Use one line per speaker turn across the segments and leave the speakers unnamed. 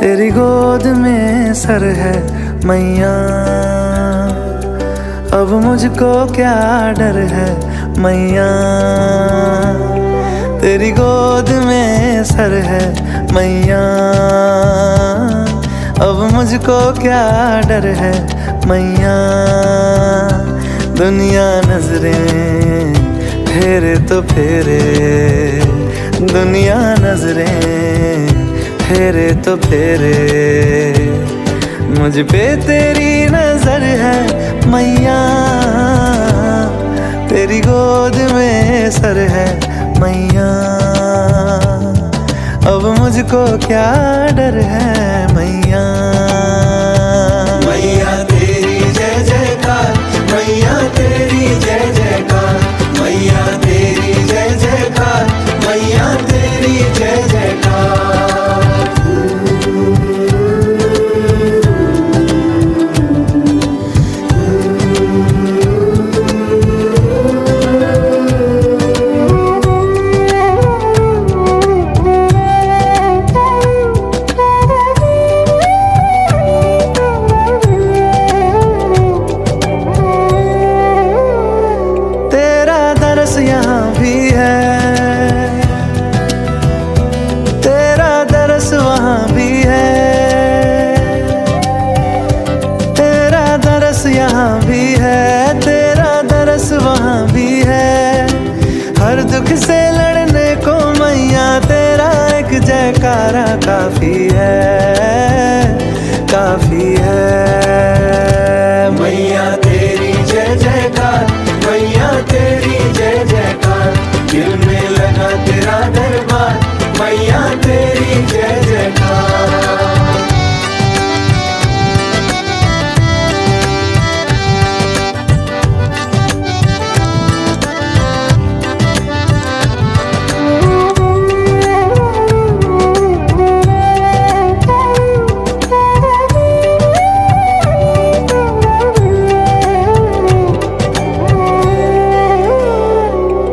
तेरी गोद में सर है मैया, अब मुझको क्या डर है मैया। तेरी गोद में सर है मैया, अब मुझको क्या डर है मैया। दुनिया नजरें फेरे तो फेरे, दुनिया नजरें फेरे तो फेरे, मुझ पे तेरी नजर है मैया। तेरी गोद में सर है मैया, अब मुझको क्या डर है मैया।
मैया तेरी जय जयकार, मैया तेरी जय जयकार, मैया तेरी जय जयकार, मैया तेरी जय जयकार।
यहाँ भी है, तेरा दरस वहाँ भी है। तेरा दरस यहाँ भी है, तेरा दरस वहाँ भी है। हर दुख से लड़ने को मैया तेरा एक जयकारा काफी है, काफी है।
मैया तेरी जय जयकार, मैया तेरी जय जयकार, दिल में लगा तेरा दरबार, मैया तेरी जय जयकार।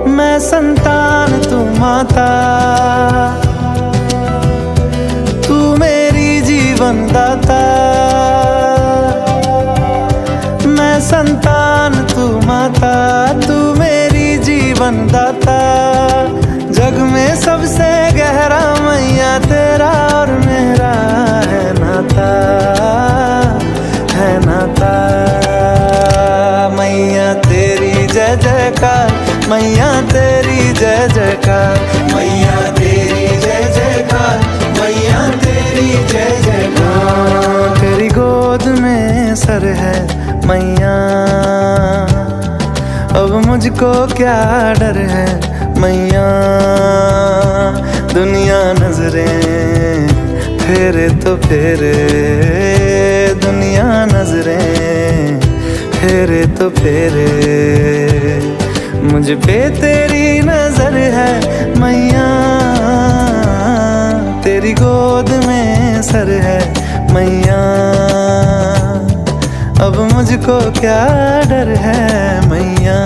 मैं संतान तू माता, तू मेरी जीवन दाता। मैं संतान तू माता, तू मेरी जीवन दाता। जग में सबसे गहरा मैया तेरा और मेरा है नाता, है नाता। मैया तेरी जय जयकार, मैया तेरी जय जयकार,
मैया तेरी जय जयकार, मैया तेरी जय जयकार।
तेरी गोद में सर है मैया, अब मुझको क्या डर है मैया। दुनिया नजरें फेरे तो फेरे, दुनिया नजरें फेरे तो फेरे, मुझ पे तेरी नजर है मैया। तेरी गोद में सर है मैया, अब मुझको क्या डर है मैया।